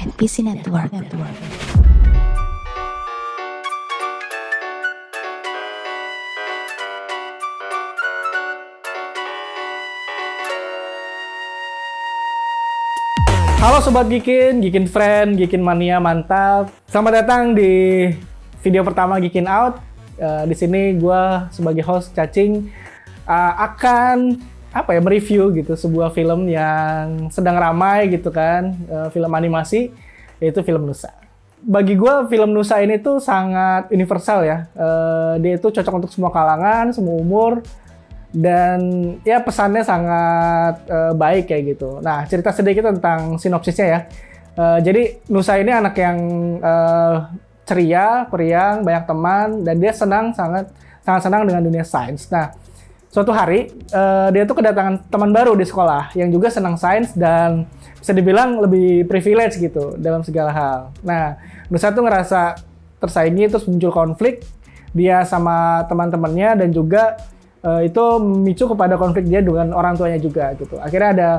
NPC Network. Halo Sobat Gikin, Gikin Friend, Gikin Mania mantap. Selamat datang di video pertama Gikin Out. Di sini gue sebagai host Cacing akan mereview gitu sebuah film yang sedang ramai gitu kan, film animasi, yaitu film Nusa. Bagi gue film Nusa ini tuh sangat universal ya. Dia itu cocok untuk semua kalangan, semua umur. Dan ya pesannya sangat baik kayak gitu. Nah, cerita sedikit tentang sinopsisnya ya. Jadi Nusa ini anak yang ceria, periang, banyak teman, dan dia sangat senang dengan dunia sains. Nah, suatu hari dia tuh kedatangan teman baru di sekolah yang juga senang sains dan bisa dibilang lebih privilege gitu dalam segala hal. Nah, Nusa tuh ngerasa tersaingi, terus muncul konflik dia sama teman-temannya dan juga itu memicu kepada konflik dia dengan orang tuanya juga gitu. Akhirnya ada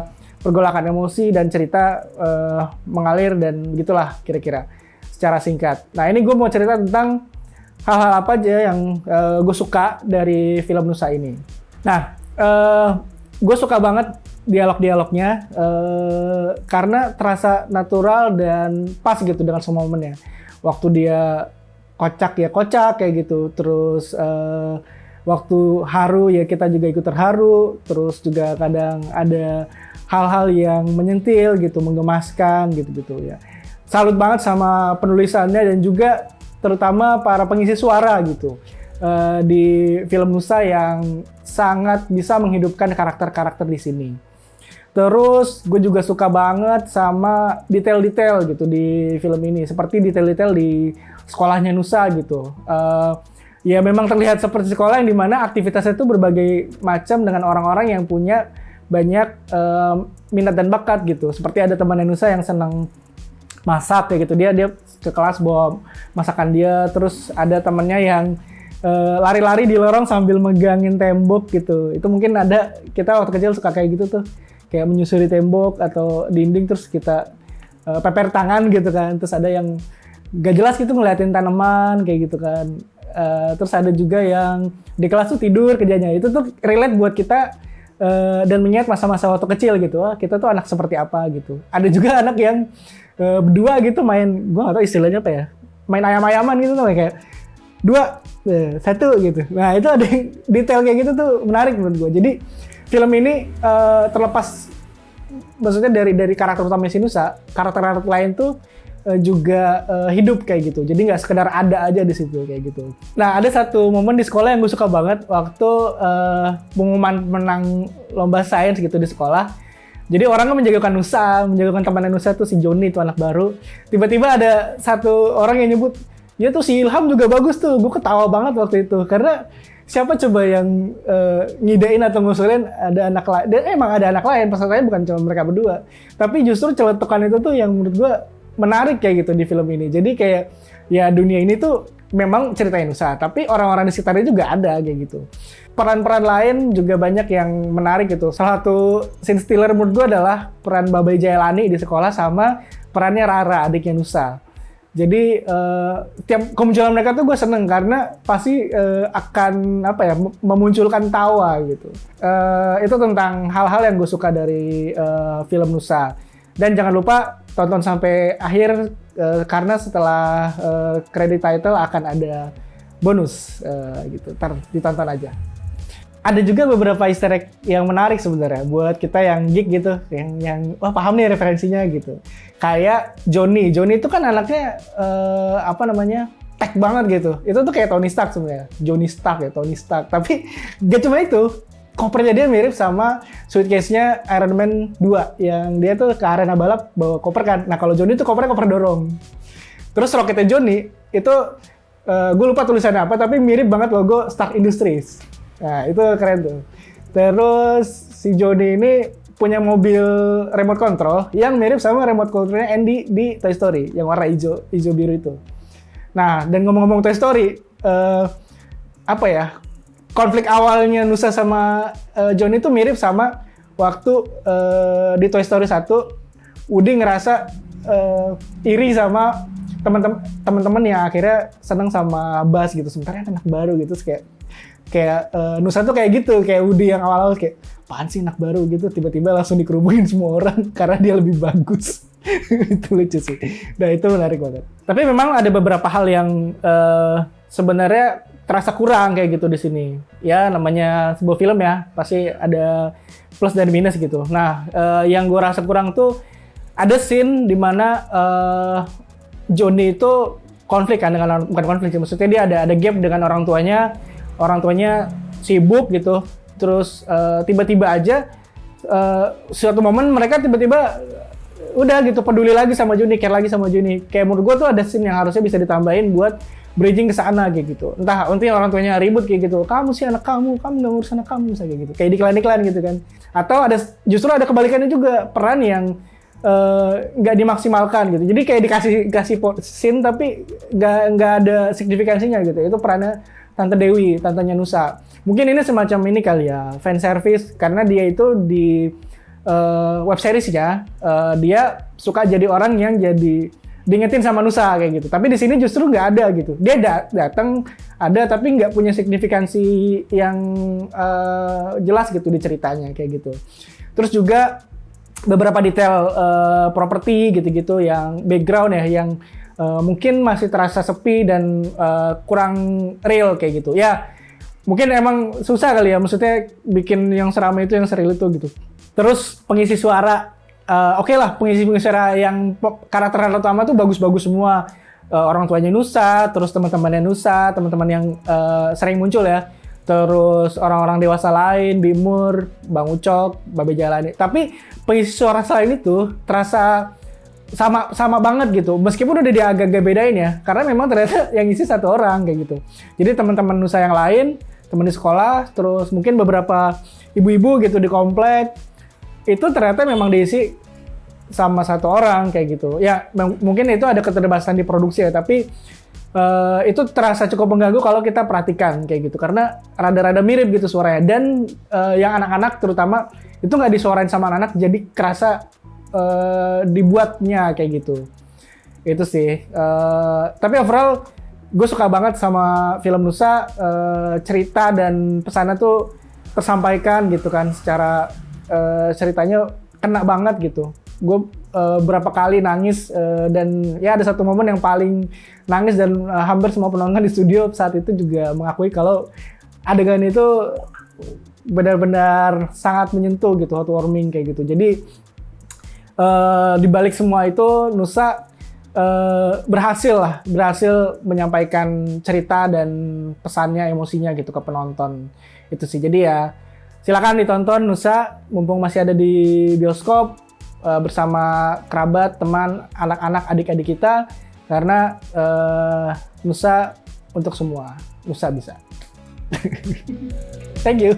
pergolakan emosi dan cerita mengalir dan begitulah kira-kira secara singkat. Nah, ini gue mau cerita tentang hal-hal apa aja yang gue suka dari film Nusa ini. Nah, gue suka banget dialog-dialognya karena terasa natural dan pas gitu dengan semua momennya. Waktu dia kocak ya kocak kayak gitu, terus waktu haru ya kita juga ikut terharu, terus juga kadang ada hal-hal yang menyentil gitu, menggemaskan gitu-gitu ya. Salut banget sama penulisannya dan juga terutama para pengisi suara gitu di film Nusa yang sangat bisa menghidupkan karakter-karakter di sini. Terus gue juga suka banget sama detail-detail gitu di film ini, seperti detail-detail di sekolahnya Nusa gitu. Ya memang terlihat seperti sekolah yang dimana aktivitasnya itu berbagai macam dengan orang-orang yang punya banyak minat dan bakat gitu. Seperti ada teman Nusa yang senang masak kayak gitu. Dia ke kelas bawa masakan dia. Terus ada temannya yang lari-lari di lorong sambil megangin tembok gitu. Itu mungkin ada, kita waktu kecil suka kayak gitu tuh. Kayak menyusuri tembok atau dinding terus kita peper tangan gitu kan. Terus ada yang gak jelas gitu ngeliatin tanaman kayak gitu kan. Terus ada juga yang di kelas tuh tidur kerjanya. Itu tuh relate buat kita dan mengingat masa-masa waktu kecil gitu. Wah, kita tuh anak seperti apa gitu. Ada juga anak yang berdua gitu main, gue gak tau istilahnya apa ya, main ayam-ayaman gitu tuh kayak 2, 1 gitu. Nah itu ada yang detail kayak gitu tuh menarik menurut gue. Jadi film ini terlepas maksudnya dari karakter utama si Nusa, karakter-karakter lain tuh juga hidup kayak gitu. Jadi nggak sekedar ada aja di situ kayak gitu. Nah, ada satu momen di sekolah yang gue suka banget waktu pengumuman menang lomba sains gitu di sekolah. Jadi orang kan menjagokan Nusa, menjagokan temannya Nusa tuh si Joni tuh anak baru. Tiba-tiba ada satu orang yang nyebut, ya tuh si Ilham juga bagus tuh. Gue ketawa banget waktu itu karena siapa coba yang ngidein atau ngusulin ada anak lain. Dan emang ada anak lain, pesertanya bukan cuma mereka berdua. Tapi justru celetukan itu tuh yang menurut gue menarik kayak gitu di film ini. Jadi kayak ya dunia ini tuh memang ceritain Nusa, tapi orang-orang di sekitarnya juga ada kayak gitu. Peran-peran lain juga banyak yang menarik gitu. Salah satu scene stealer menurut gue adalah peran Babai Jailani di sekolah sama perannya Rara, adiknya Nusa. Jadi tiap kemunculan mereka tuh gue seneng karena pasti akan memunculkan tawa gitu. Itu tentang hal-hal yang gue suka dari film Nusa. Dan jangan lupa tonton sampai akhir karena setelah credit title akan ada bonus gitu. Ntar ditonton aja. Ada juga beberapa easter egg yang menarik sebenarnya buat kita yang geek gitu, yang paham nih referensinya gitu. Kayak Johnny itu kan anaknya tech banget gitu. Itu tuh kayak Tony Stark sebenarnya. Tony Stark. Tapi gak cuma itu. Kopernya dia mirip sama suitcase-nya Iron Man 2 yang dia tuh ke arena balap bawa koper kan. Nah, kalau Johnny tuh kopernya koper dorong. Terus roketnya Johnny itu gue lupa tulisannya apa tapi mirip banget logo Stark Industries. Nah, itu keren tuh. Terus si Johnny ini punya mobil remote control yang mirip sama remote controlnya Andy di Toy Story yang warna hijau biru itu. Nah, dan ngomong-ngomong Toy Story, konflik awalnya Nusa sama Johnny tuh mirip sama waktu di Toy Story 1 Woody ngerasa iri sama teman-teman yang akhirnya seneng sama Bas gitu, sementara anak baru gitu. Terus kayak Nusa tuh kayak gitu, kayak Udi yang awal-awal kayak apaan sih anak baru gitu, tiba-tiba langsung dikerubungin semua orang karena dia lebih bagus. Itu lucu sih. Nah itu menarik banget. Tapi memang ada beberapa hal yang sebenarnya terasa kurang kayak gitu di sini. Ya namanya sebuah film ya, pasti ada plus dan minus gitu. Nah yang gue rasa kurang tuh ada scene di mana Johnny itu konflik kan dengan, bukan konflik sih, maksudnya dia ada gap dengan orang tuanya sibuk gitu, terus tiba-tiba aja suatu momen mereka tiba-tiba udah gitu peduli lagi sama Johnny, care lagi sama Johnny. Kayak menurut gue tuh ada scene yang harusnya bisa ditambahin buat bridging ke sana kayak gitu. Entah orang tuanya ribut kayak gitu, kamu sih anak kamu nggak ngurus anak kamu, misalnya kayak gitu, kayak iklan-iklan gitu kan. Atau justru ada kebalikannya juga, peran yang nggak dimaksimalkan gitu. Jadi kayak dikasih scene tapi nggak ada signifikansinya gitu. Itu perannya Tante Dewi, tantenya Nusa. Mungkin ini semacam ini kali ya, fan service, karena dia itu di web series ya, dia suka jadi orang yang jadi diingetin sama Nusa kayak gitu. Tapi di sini justru nggak ada gitu. Dia datang ada tapi nggak punya signifikansi yang jelas gitu di ceritanya kayak gitu. Terus juga beberapa detail properti gitu-gitu yang background ya, yang mungkin masih terasa sepi dan kurang real kayak gitu. Ya mungkin emang susah kali ya, maksudnya bikin yang seramai itu, yang seril itu gitu. Terus pengisi suara, oke lah, pengisi suara yang karakter utama tuh bagus-bagus semua. Orang tuanya Nusa, terus teman-temannya Nusa, teman-teman yang sering muncul ya. Terus orang-orang dewasa lain, Bimur, Bang Ucok, Babe Jalani. Tapi pengisi suara selain itu terasa sama banget gitu. Meskipun udah dia agak-agak bedain ya, karena memang ternyata yang isi satu orang kayak gitu. Jadi teman-teman Nusa yang lain, teman di sekolah, terus mungkin beberapa ibu-ibu gitu di komplek, itu ternyata memang diisi sama satu orang kayak gitu. Ya mungkin itu ada keterbatasan di produksi ya, tapi itu terasa cukup mengganggu kalau kita perhatikan kayak gitu, karena rada-rada mirip gitu suaranya. Dan yang anak-anak terutama itu nggak disuarain sama anak, jadi kerasa dibuatnya kayak gitu. Itu sih. Tapi overall gue suka banget sama film Nusa. Cerita dan pesannya tuh tersampaikan gitu kan, secara ceritanya kena banget gitu. Gue berapa kali nangis, dan ya ada satu momen yang paling nangis dan hampir semua penonton di studio saat itu juga mengakui kalau adegan itu benar-benar sangat menyentuh gitu, heartwarming kayak gitu. Jadi di balik semua itu Nusa berhasil menyampaikan cerita dan pesannya, emosinya gitu ke penonton. Itu sih. Jadi ya silakan ditonton Nusa mumpung masih ada di bioskop, bersama kerabat, teman, anak-anak, adik-adik kita, karena Nusa untuk semua. Nusa bisa. Thank you.